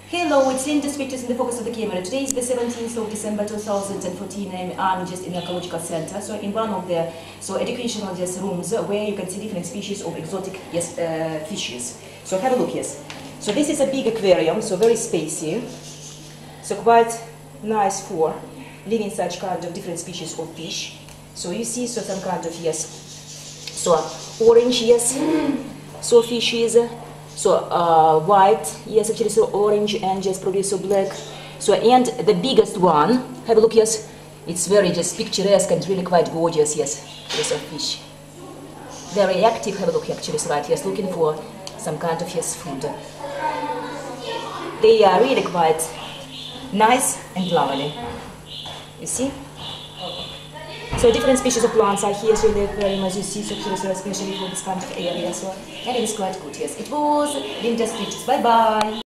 Hello, it's Linda's Pictures in the focus of the camera. Today is the 17th of December 2014 and I'm just in the ecological center. So in one of the educational rooms where you can see different species of exotic fishes. So have a look, yes. So this is a big aquarium, so very spacey. So quite nice for living such kind of different species of fish. So you see some kind of, so orange, so fishes. So white, yes, actually, so orange and just probably so black. So and the biggest one, have a look, yes, it's very just picturesque and really quite gorgeous, yes, there's a fish. Very active, have a look, actually, so right, yes, looking for some kind of, food. They are really quite nice and lovely, you see? So different species of plants are here, so they're very much, you see, so especially for this kind of area, so and it is quite good, yes. It was Linda's Pictures, bye bye!